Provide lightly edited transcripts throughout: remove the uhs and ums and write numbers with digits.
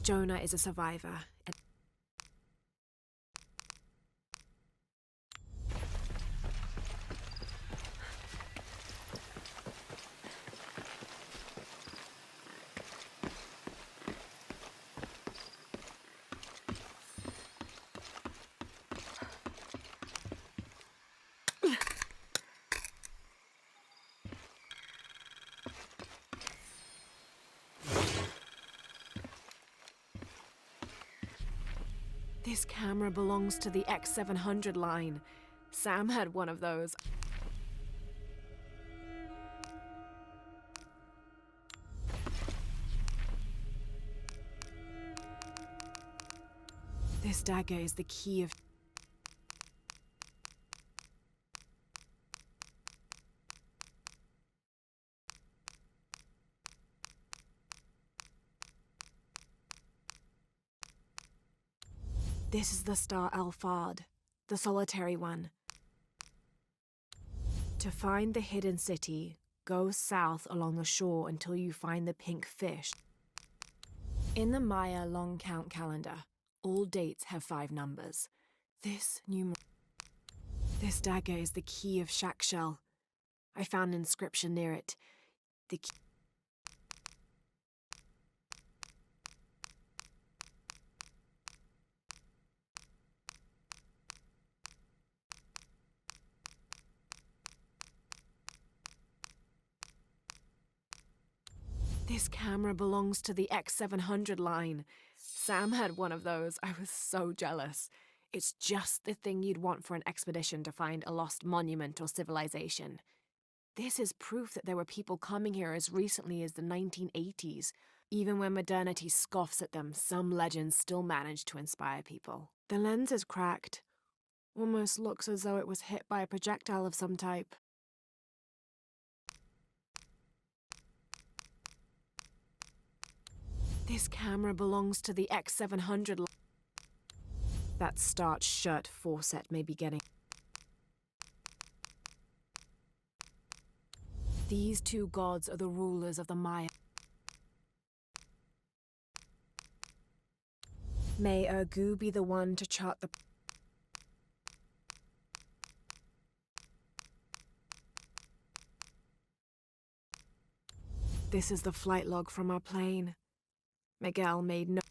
Jonah is a survivor. This camera belongs to the X700 line. Sam had one of those. This dagger is the key of... This is the star Al-Fard, the solitary one. To find the hidden city, go south along the shore until you find the pink fish. In the Maya long count calendar, all dates have 5 numbers. This dagger is the key of Shakshel. I found an inscription near it. The key... This camera belongs to the X700 line. Sam had one of those. I was so jealous. It's just the thing you'd want for an expedition to find a lost monument or civilization. This is proof that there were people coming here as recently as the 1980s. Even when modernity scoffs at them, some legends still manage to inspire people. The lens is cracked. Almost looks as though it was hit by a projectile of some type. This camera belongs to the X700. That starched shirt Fawcett may be getting. These 2 gods are the rulers of the Maya. May Ergu be the one to chart the... This is the flight log from our plane. Miguel made no...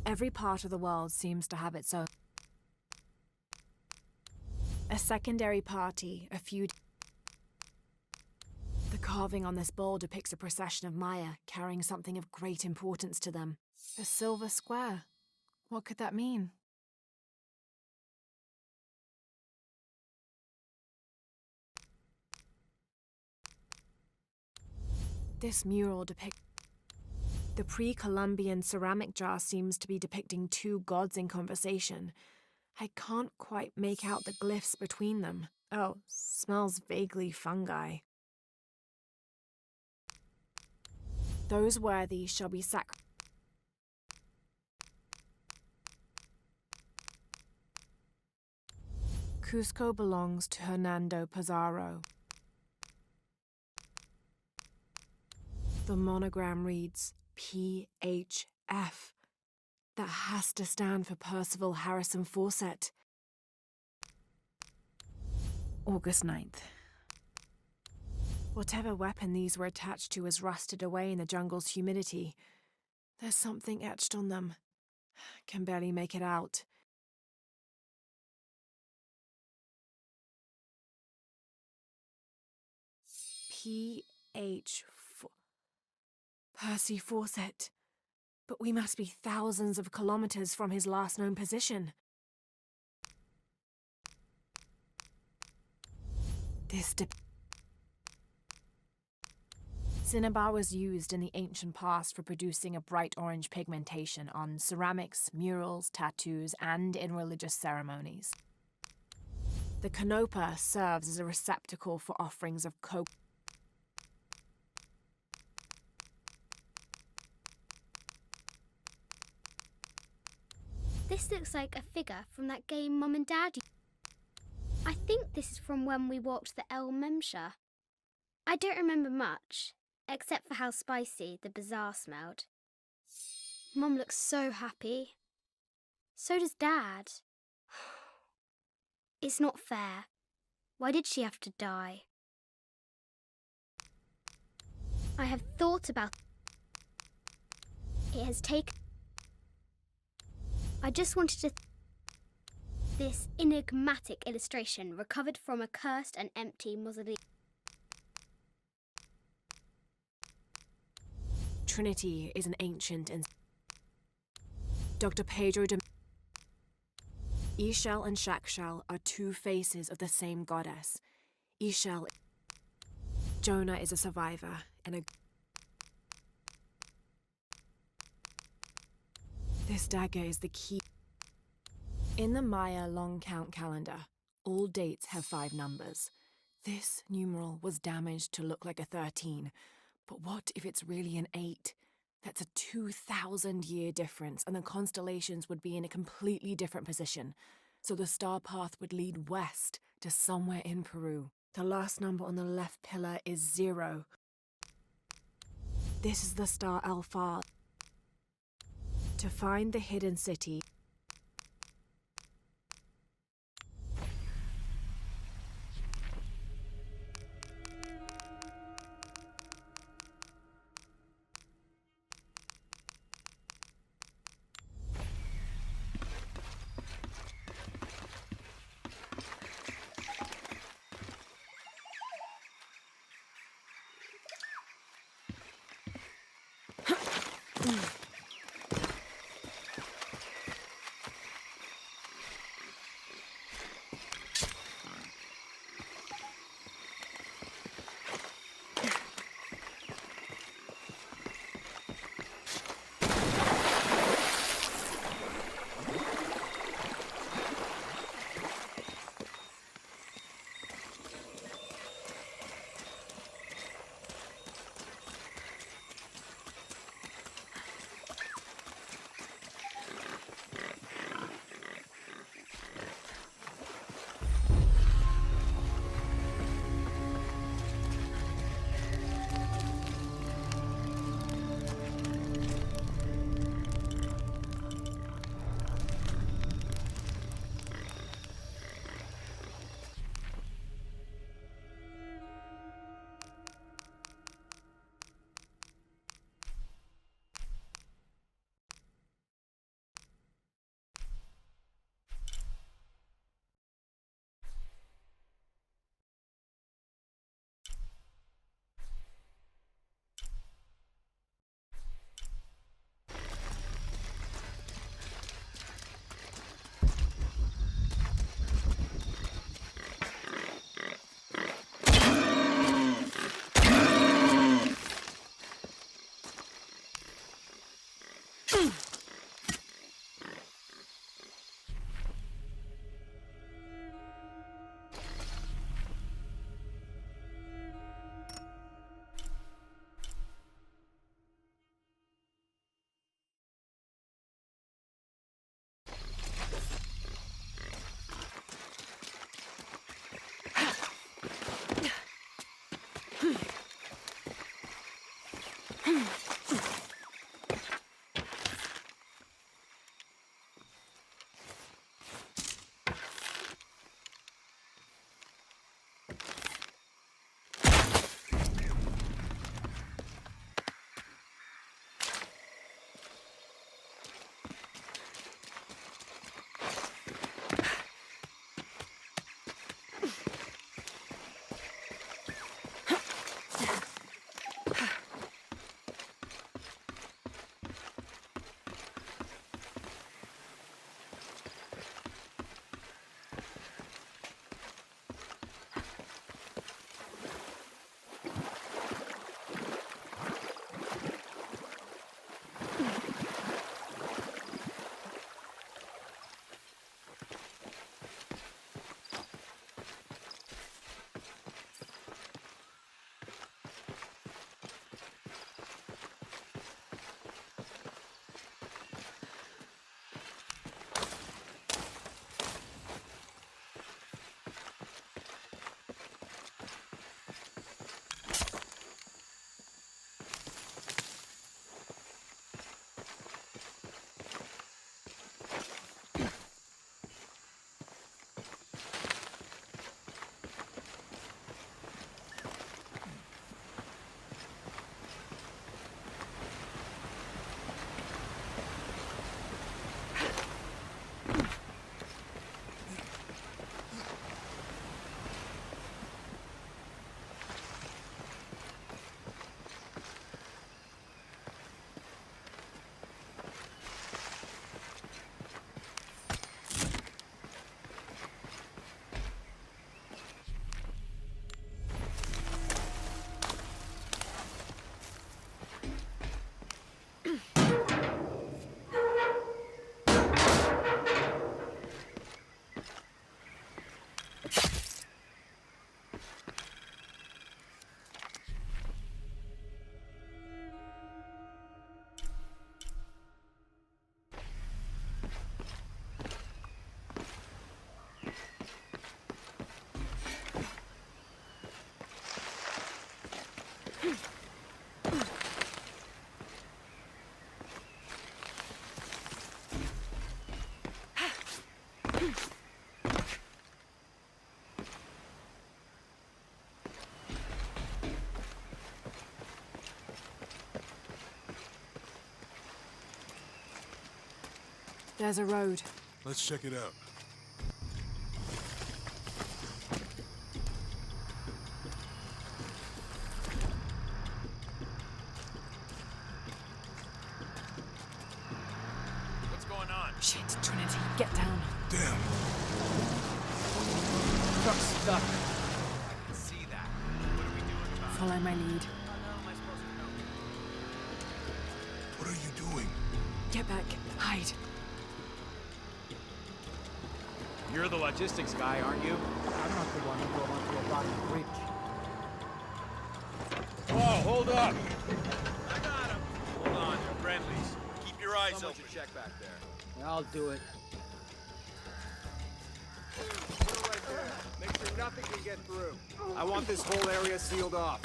Every part of the world seems to have its own. A secondary party, a few... The carving on this bowl depicts a procession of Maya carrying something of great importance to them. A silver square. What could that mean? This mural depicts... The pre-Columbian ceramic jar seems to be depicting 2 gods in conversation. I can't quite make out the glyphs between them. Oh, smells vaguely fungi. Those worthy shall be sacrificed. Cusco belongs to Hernando Pizarro. The monogram reads PHF. That has to stand for Percival Harrison Fawcett. August 9th. Whatever weapon these were attached to has rusted away in the jungle's humidity. There's something etched on them. Can barely make it out. PH... Percy Fawcett. But we must be thousands of kilometers from his last known position. Cinnabar was used in the ancient past for producing a bright orange pigmentation on ceramics, murals, tattoos, and in religious ceremonies. The canopa serves as a receptacle for offerings of coke. This looks like a figure from that game Mum and Dad used. I think this is from when we walked the El Memsha. I don't remember much, except for how spicy the bazaar smelled. Mum looks so happy. So does Dad. It's not fair. Why did she have to die? I have thought about it. Has taken. I just wanted to. This enigmatic illustration recovered from a cursed and empty mausoleum. Trinity is an ancient and Dr. Pedro de Ixchel and Shakshal are two faces of the same goddess. Ixchel. Jonah is a survivor and a. This dagger is the key. In the Maya long count calendar, all dates have 5 numbers. This numeral was damaged to look like a 13. But what if it's really an 8? That's a 2,000-year difference, and the constellations would be in a completely different position. So the star path would lead west to somewhere in Peru. The last number on the left pillar is 0. This is the star Alphard. To find the hidden city, There's a road. Let's check it out. What's going on? Shit, Trinity, get down. Damn. Truck's stuck. I can see that. What are we doing about it? Follow my lead. How the hell am I supposed to know? What are you doing? Get back. Hide. You're the logistics guy, aren't you? I'm not the one who brought onto a bottom bridge. Whoa, hold up! I got him! Hold on, they're friendlies. Keep your eyes open. Should check back there. I'll do it. Right there. Make sure nothing can get through. I want this whole area sealed off.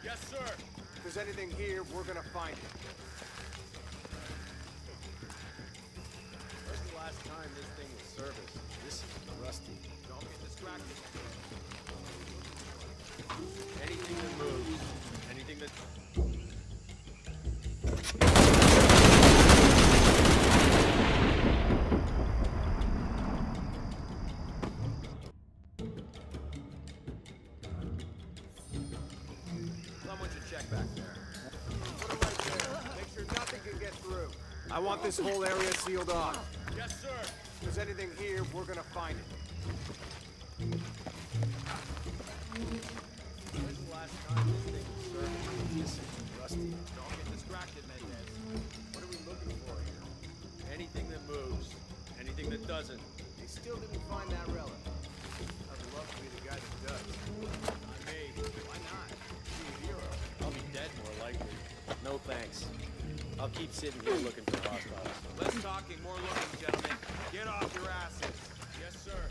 Yes, sir. If there's anything here, we're gonna find it. When's the last time this thing was serviced? This is rusty. Don't get distracted. Anything that moves, anything that... Someone should check back there. Put it right there. Make sure nothing can get through. I want this whole area sealed off. Yes, sir. If there's anything here, we're gonna find it. When's the last time this thing was serviced? This is rusty. Don't get distracted, Mendez. What are we looking for here? Anything that moves. Anything that doesn't. They still didn't find that relic. I'd love to be the guy that does. Not me. Why not? Be a hero. I'll be dead more likely. No thanks. I'll keep sitting here looking for hostiles. Less talking, more looking, gentlemen. Get off your asses. Yes, sir.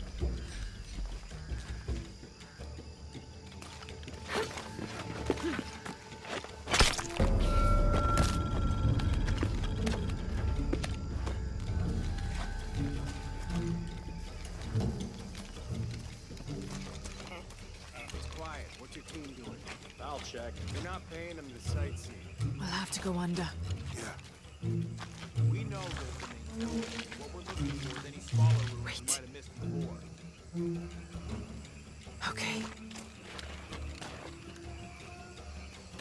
It's quiet. What's your team doing? I'll check. You're not paying them to sightsee. We'll have to go under. Yeah. We know this thing. What we're looking for is any smaller rooms we Wait. might have missed before. Okay.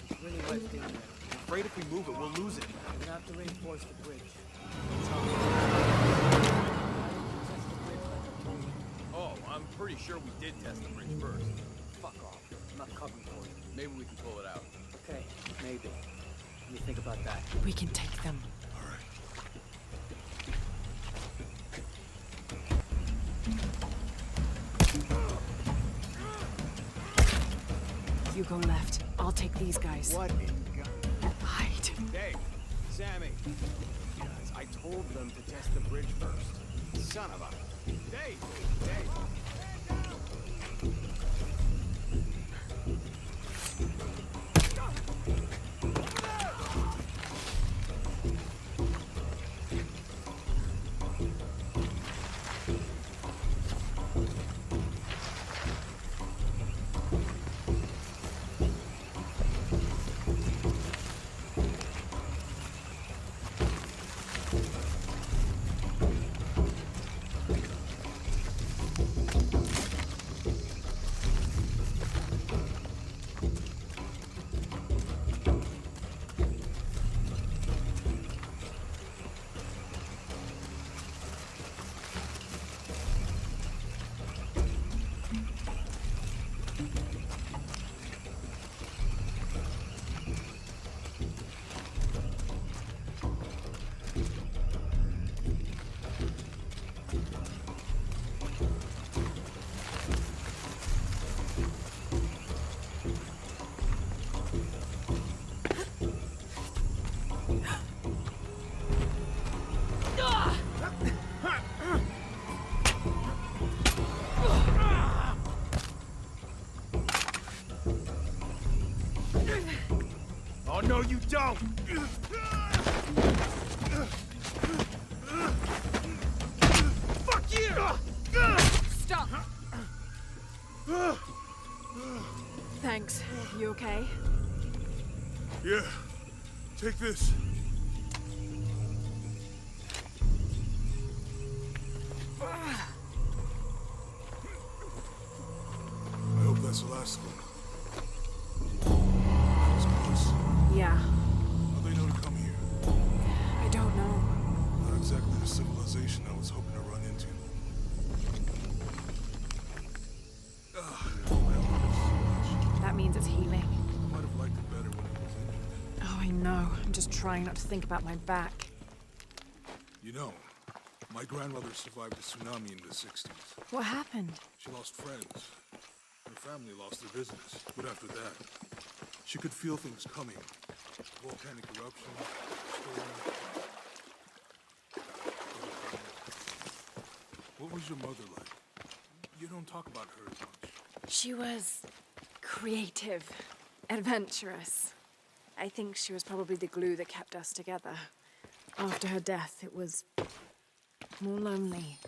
It's really wet in there. Afraid if we move it, we'll lose it. We're gonna have to reinforce the bridge. Oh, I'm pretty sure we did test the bridge first. Fuck off. I'm not covering for you. Maybe we can pull it out. Okay, maybe. What do you think about that? We can take them. All right. You go left. I'll take these guys. What in God? Hide. Dave, Sammy. Guys, I told them to test the bridge first. Son of a... Dave! Dave! Oh, no, you don't! Fuck you! Stop! Thanks. You okay? Yeah. Take this. That's the last one. That was close. Yeah, How'd they know to come here? I don't know. Not exactly the civilization I was hoping to run into. That means it's healing. I might have liked it better when it was injured. Oh, I know. I'm just trying not to think about my back. You know, my grandmother survived a tsunami in the 60s. What happened? She lost friends. Her family lost their business. But after that, she could feel things coming. Volcanic eruption, storm. What was your mother like? You don't talk about her as much. She was creative, adventurous. I think she was probably the glue that kept us together. After her death, it was more lonely.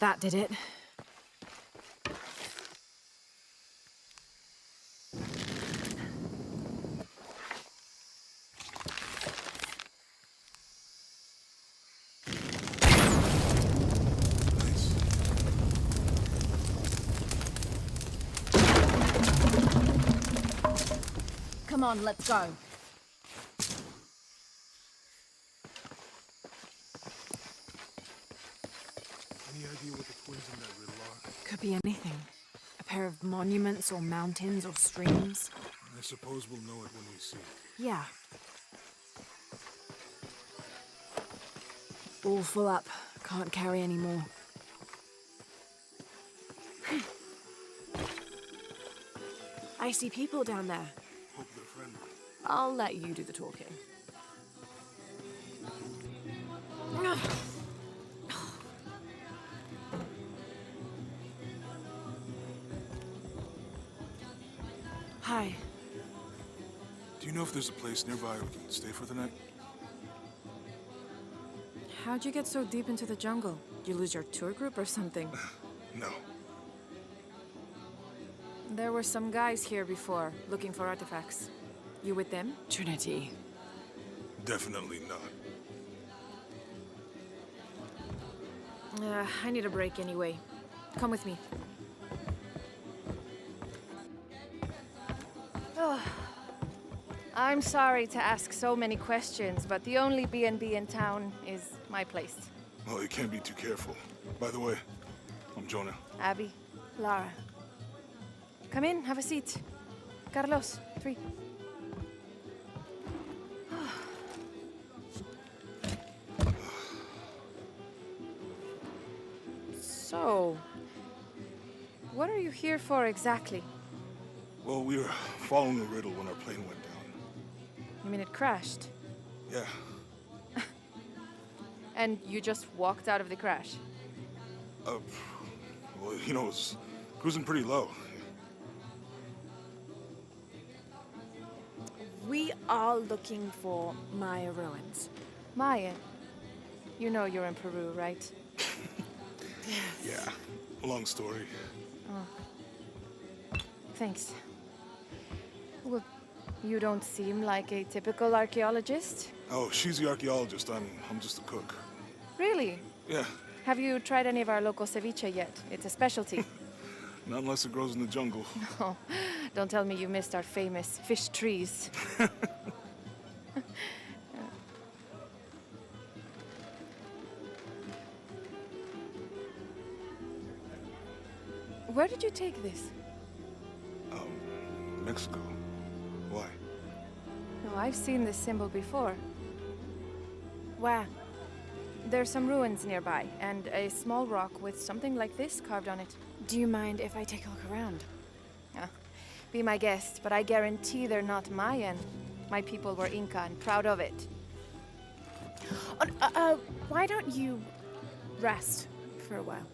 That did it. Nice. Come on, let's go. Any idea what the twins in that riddle are? Could be anything. A pair of monuments or mountains or streams. I suppose we'll know it when we see it. Yeah. All full up. Can't carry any more. I see people down there. Hope they're friendly. I'll let you do the talking. Hi. Do you know if there's a place nearby we can stay for the night? How'd you get so deep into the jungle? You lose your tour group or something? No. There were some guys here before, looking for artifacts. You with them? Trinity. Definitely not. I need a break anyway. Come with me. I'm sorry to ask so many questions, but the only B&B in town is my place. Well, you can't be too careful. By the way, I'm Jonah. Abby, Lara. Come in, have a seat. Carlos, 3. So, what are you here for exactly? Well, we were following a riddle when our plane went down. You mean it crashed? Yeah. And you just walked out of the crash? Well, you know, it was cruising pretty low. We are looking for Maya ruins. Maya, you know you're in Peru, right? Yeah. Long story. Thanks. Well, you don't seem like a typical archaeologist. Oh, she's the archaeologist. I'm just a cook. Really? Yeah. Have you tried any of our local ceviche yet? It's a specialty. Not unless it grows in the jungle. Oh, don't tell me you missed our famous fish trees. Where did you take this? Mexico. Why? No, I've seen this symbol before. Where? There's some ruins nearby, and a small rock with something like this carved on it. Do you mind if I take a look around? Ah, be my guest, but I guarantee they're not Mayan. My people were Inca and proud of it. Why don't you rest for a while?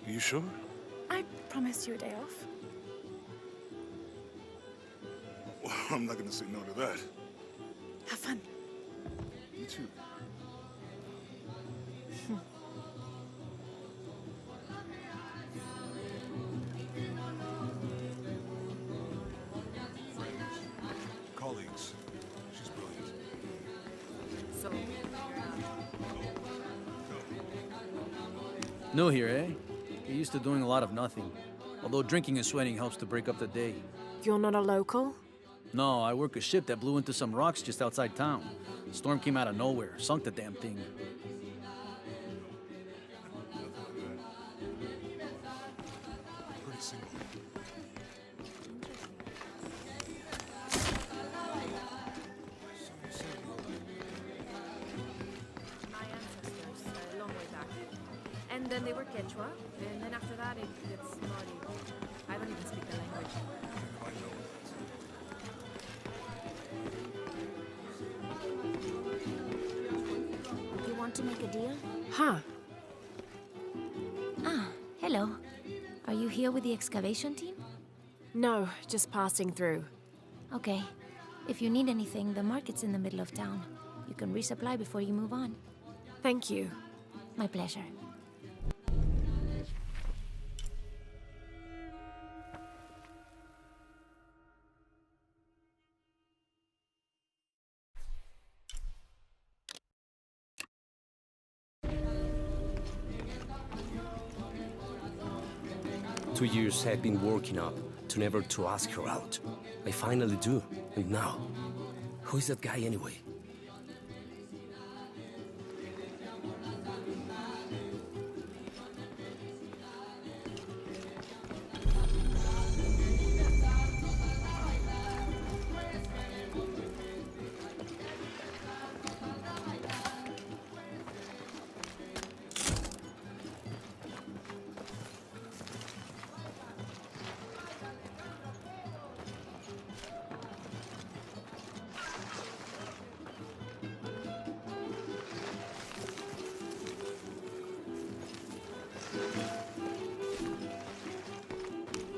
Are you sure? I promised you a day off. Well, I'm not gonna say no to that. Have fun. You too. Friends, colleagues. She's brilliant. So, New here, eh? You're used to doing a lot of nothing. Although drinking and sweating helps to break up the day. you're not a local? No, I work a ship that blew into some rocks just outside town. Storm came out of nowhere, sunk the damn thing. Pretty simple. My ancestors, a long way back. And then they were Quechua, and then after that it's Mari. I don't even speak the language. I know. You want to make a deal? Huh. Ah, hello. Are you here with the excavation team? No, just passing through. Okay. If you need anything, the market's in the middle of town. You can resupply before you move on. Thank you. My pleasure. Two years I've been working up to never to ask her out. I finally do, and now, who is that guy anyway?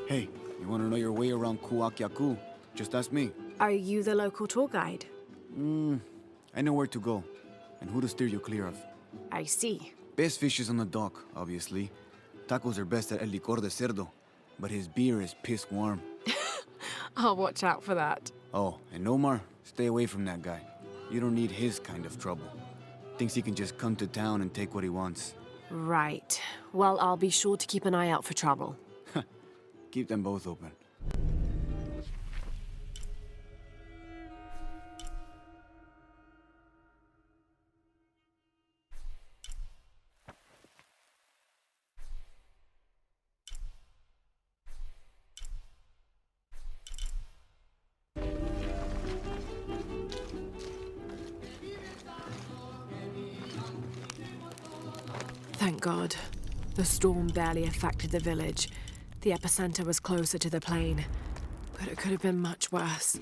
Hey, you want to know your way around Kuakyaku? Just ask me. Are you the local tour guide? I know where to go, and who to steer you clear of. I see. Best fish is on the dock, obviously. Tacos are best at El Licor de Cerdo, but his beer is piss warm. I'll watch out for that. Oh, and Omar, stay away from that guy. You don't need his kind of trouble. Thinks he can just come to town and take what he wants. Right. Well, I'll be sure to keep an eye out for trouble. Keep them both open. Thank God. The storm barely affected the village. The epicenter was closer to the plain. But it could have been much worse.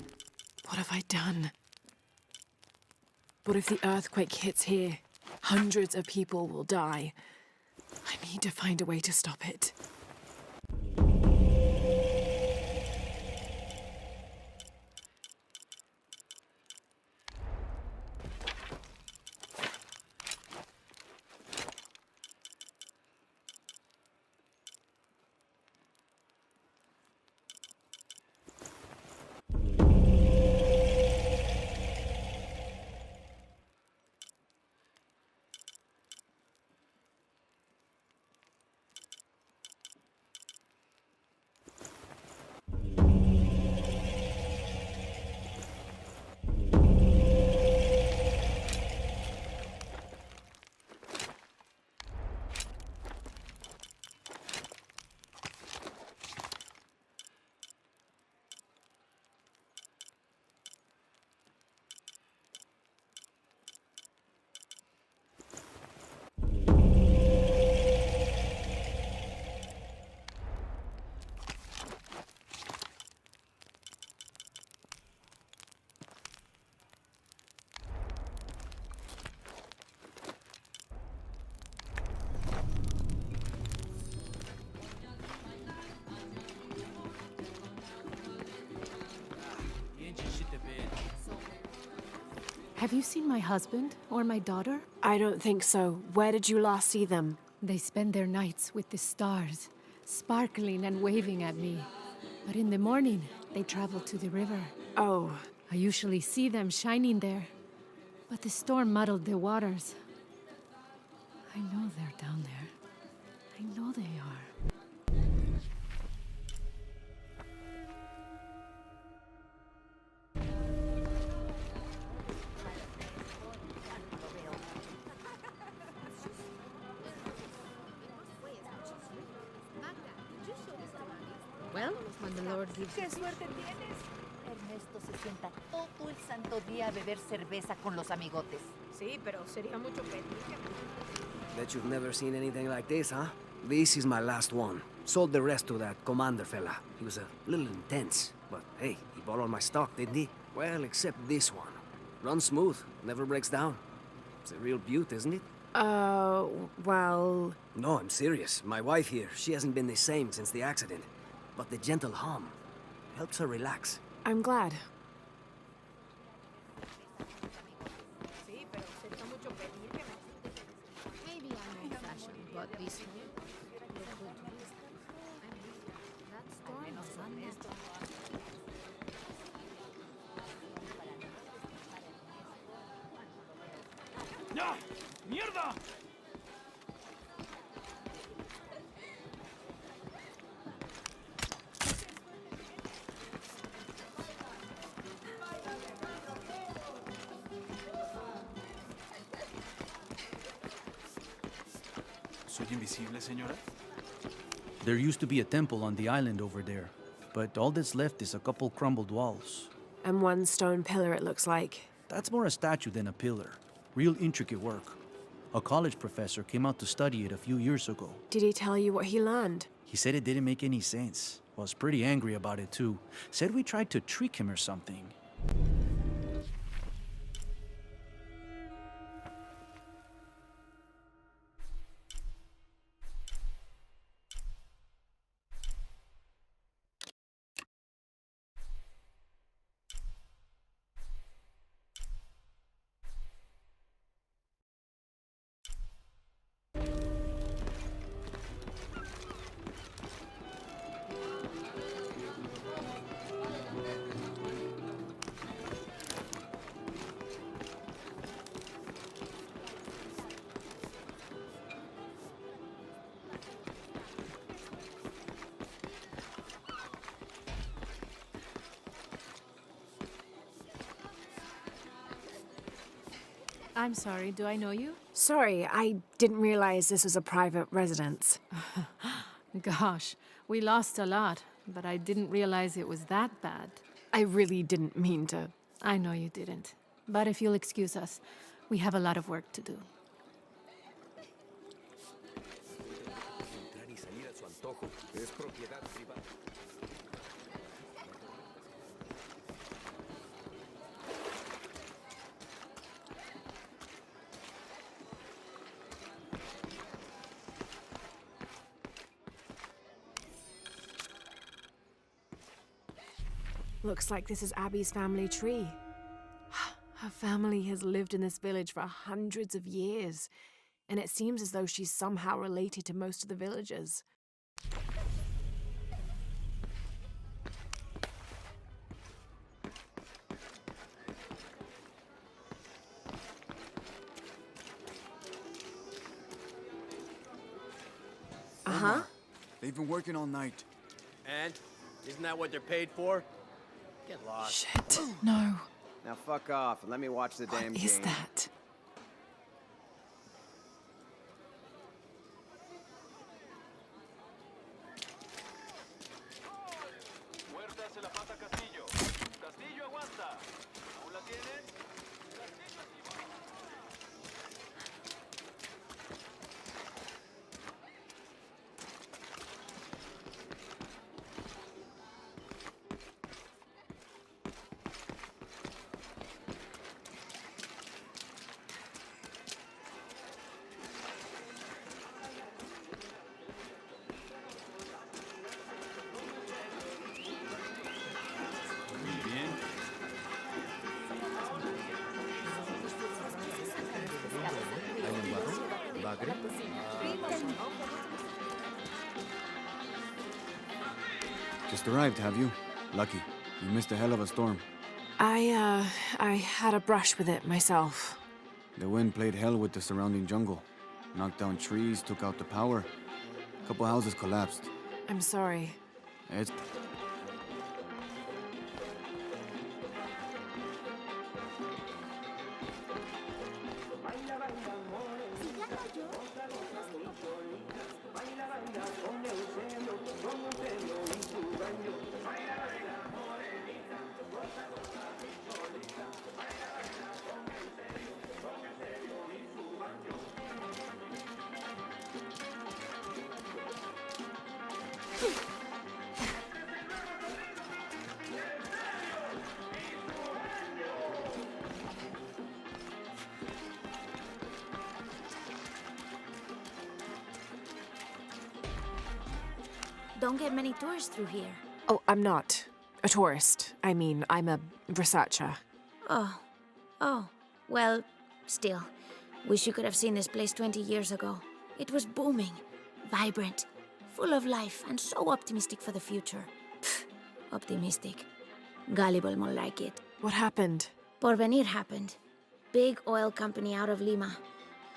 What have I done? What if the earthquake hits here? Hundreds of people will die. I need to find a way to stop it. Have you seen my husband or my daughter? I don't think so. Where did you last see them? They spend their nights with the stars, sparkling and waving at me. But in the morning, they travel to the river. Oh, I usually see them shining there. But the storm muddled the waters. I know they're down there. I know they are. Well, when the Lord gives ¡Qué suerte tienes! Ernesto se sienta todo el santo día a beber cerveza con los amigotes. Sí, pero sería mucho pedir. Bet you've never seen anything like this, huh? This is my last one. Sold the rest to that commander fella. He was a little intense, but hey, he borrowed my stock, didn't he? Well, except this one. Runs smooth, never breaks down. It's a real beaut, isn't it? Well... No, I'm serious. My wife here, she hasn't been the same since the accident. But the gentle hum helps her relax. I'm glad. Maybe I'm old-fashioned, but this that storm was unnatural. ¡Ya! ¡Mierda! ¿Soy invisible, señora? There used to be a temple on the island over there, but all that's left is a couple crumbled walls. And one stone pillar, it looks like. That's more a statue than a pillar. Real intricate work. A college professor came out to study it a few years ago. Did he tell you what he learned? He said it didn't make any sense. Was pretty angry about it too. Said we tried to trick him or something. I'm sorry, do I know you? Sorry, I didn't realize this was a private residence. Gosh, we lost a lot, but I didn't realize it was that bad. I really didn't mean to. I know you didn't. But if you'll excuse us, we have a lot of work to do. Entrar y salir a su antojo. Es propiedad privada. Looks like this is Abby's family tree. Her family has lived in this village for hundreds of years, and it seems as though she's somehow related to most of the villagers. Omar, they've been working all night. And? Isn't that what they're paid for? Get lost. Shit, no. Now fuck off and let me watch the damn game. What is that? Just arrived, have you? Lucky. You missed a hell of a storm. I had a brush with it myself. The wind played hell with the surrounding jungle. Knocked down trees, took out the power. A couple houses collapsed. I'm sorry. It's... Don't get many tourists through here. Oh, I'm not a tourist. I mean, I'm a researcher. Oh. Well, still. Wish you could have seen this place 20 years ago. It was booming, vibrant, full of life, and so optimistic for the future. Pfft, optimistic. Gullible more like it. What happened? Porvenir happened. Big oil company out of Lima.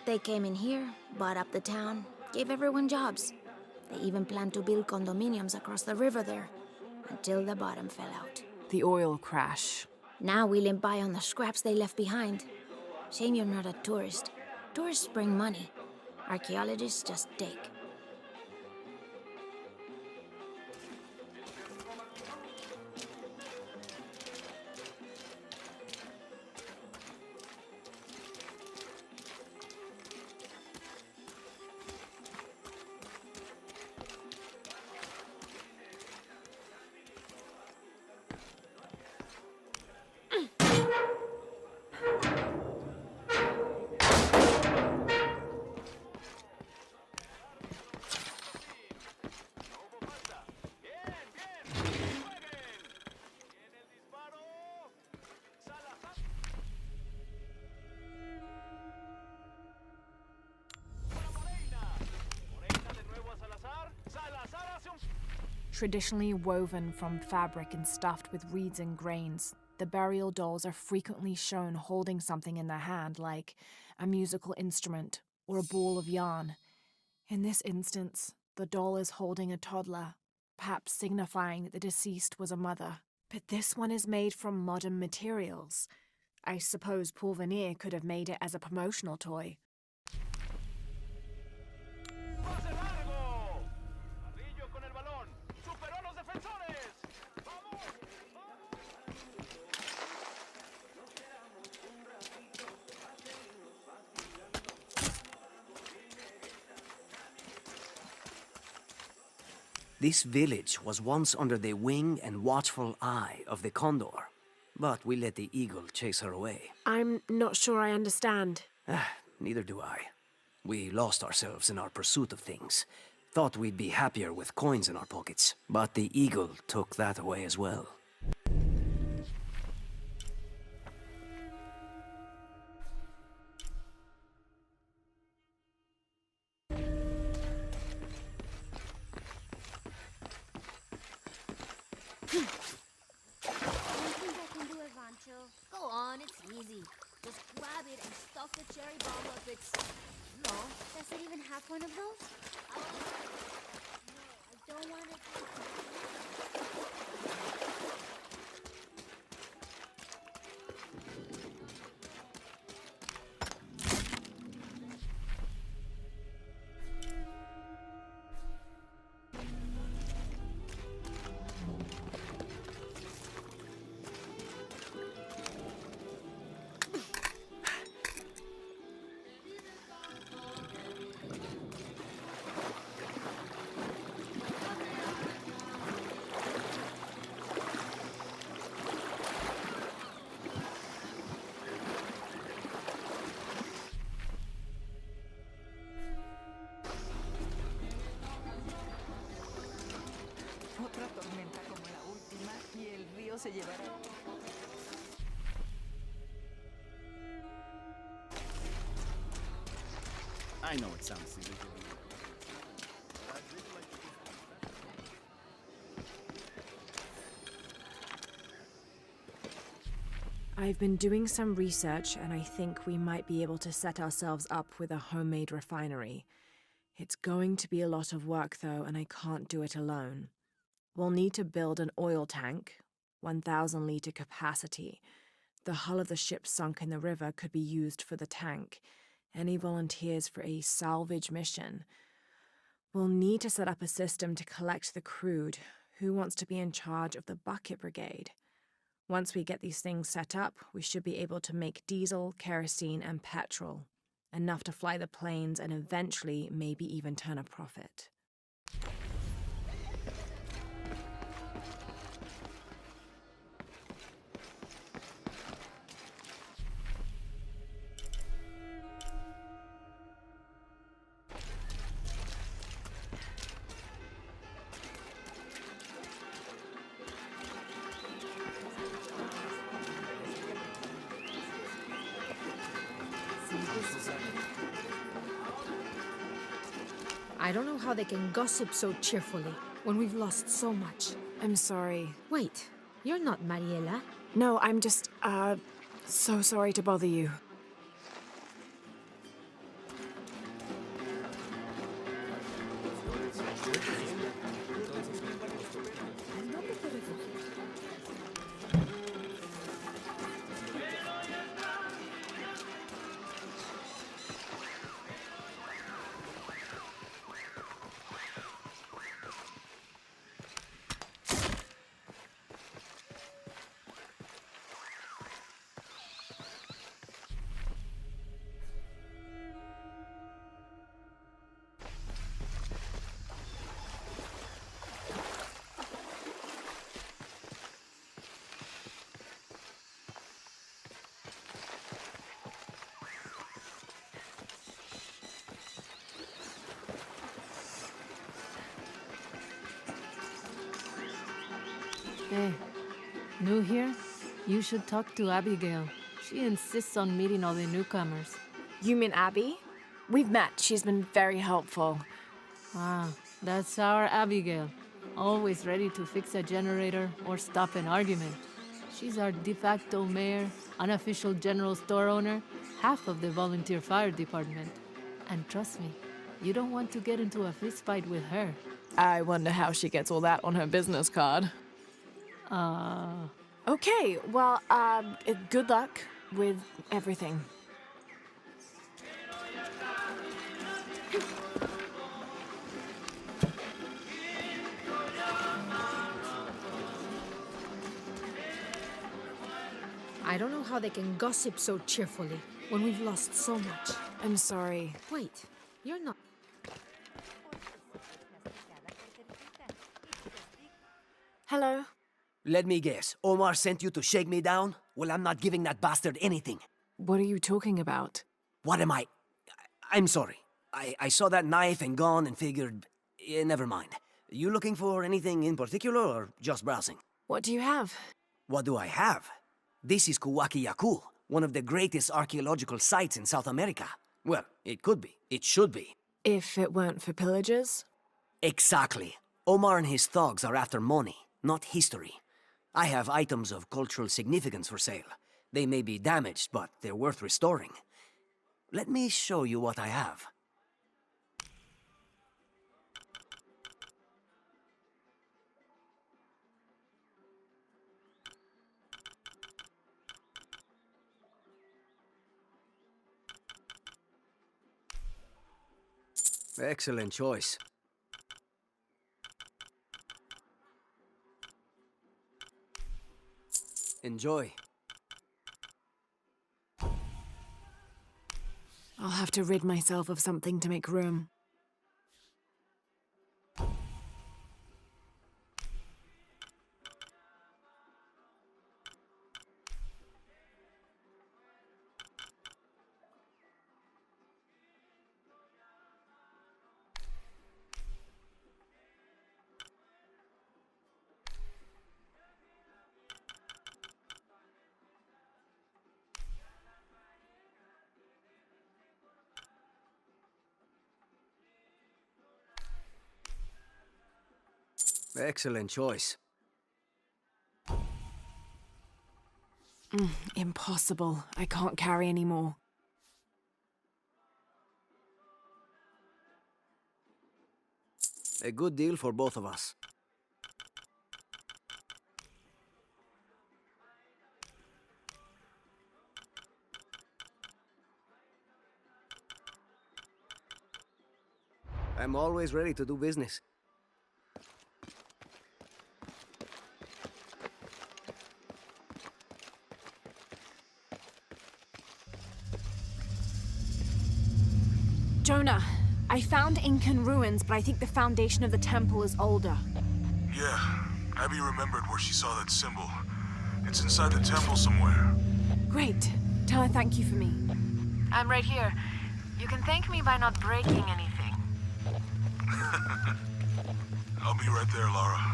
They came in here, bought up the town, gave everyone jobs. They even planned to build condominiums across the river there, until the bottom fell out. The oil crash. Now we limp by on the scraps they left behind. Shame you're not a tourist. Tourists bring money. Archaeologists just take. Traditionally woven from fabric and stuffed with reeds and grains, the burial dolls are frequently shown holding something in their hand, like a musical instrument or a ball of yarn. In this instance, the doll is holding a toddler, perhaps signifying that the deceased was a mother. But this one is made from modern materials. I suppose Porvenir could have made it as a promotional toy. This village was once under the wing and watchful eye of the condor, but we let the eagle chase her away. I'm not sure I understand. Neither do I. We lost ourselves in our pursuit of things. Thought we'd be happier with coins in our pockets, but the eagle took that away as well. Go on, it's easy. Just grab it and stuff the cherry bomb up its... No, does it even have one of those? No, I don't want it. Otra tormenta como la última y el río se llevará. I know it sounds silly. I've been doing some research, and I think we might be able to set ourselves up with a homemade refinery. It's going to be a lot of work, though, and I can't do it alone. We'll need to build an oil tank, 1,000-liter capacity. The hull of the ship sunk in the river could be used for the tank. Any volunteers for a salvage mission? We'll need to set up a system to collect the crude. Who wants to be in charge of the bucket brigade? Once we get these things set up, we should be able to make diesel, kerosene, and petrol. Enough to fly the planes and eventually maybe even turn a profit. I don't know how they can gossip so cheerfully when we've lost so much. I'm sorry. Wait, you're not Mariela. No, I'm just, so sorry to bother you. Hey, new here? You should talk to Abigail. She insists on meeting all the newcomers. You mean Abby? We've met. She's been very helpful. Ah, that's our Abigail. Always ready to fix a generator or stop an argument. She's our de facto mayor, unofficial general store owner, half of the volunteer fire department. And trust me, you don't want to get into a fistfight with her. I wonder how she gets all that on her business card. Okay, well, good luck with everything. I don't know how they can gossip so cheerfully when we've lost so much. I'm sorry. Wait, you're not... Hello? Let me guess. Omar sent you to shake me down? Well, I'm not giving that bastard anything. What are you talking about? What am I... I'm sorry. I saw that knife and gun and figured... never mind. You looking for anything in particular or just browsing? What do you have? What do I have? This is Kuwaki Yaku, one of the greatest archaeological sites in South America. Well, it could be. It should be. If it weren't for pillagers? Exactly. Omar and his thugs are after money, not history. I have items of cultural significance for sale. They may be damaged, but they're worth restoring. Let me show you what I have. Excellent choice. Enjoy. I'll have to rid myself of something to make room. Excellent choice. Impossible. I can't carry any more. A good deal for both of us. I'm always ready to do business. Jonah, I found Incan ruins, but I think the foundation of the temple is older. Yeah, Abby remembered where she saw that symbol. It's inside the temple somewhere. Great. Tell her thank you for me. I'm right here. You can thank me by not breaking anything. I'll be right there, Lara.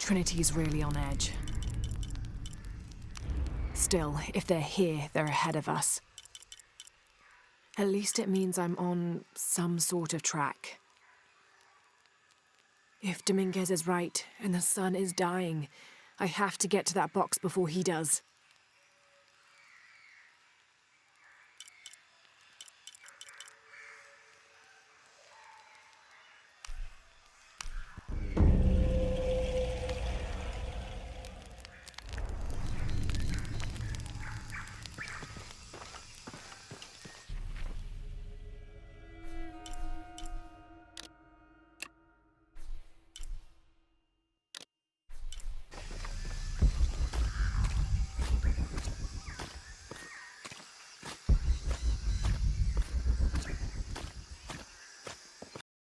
Trinity's really on edge. Still, if they're here, they're ahead of us. At least it means I'm on some sort of track. If Dominguez is right and the sun is dying, I have to get to that box before he does.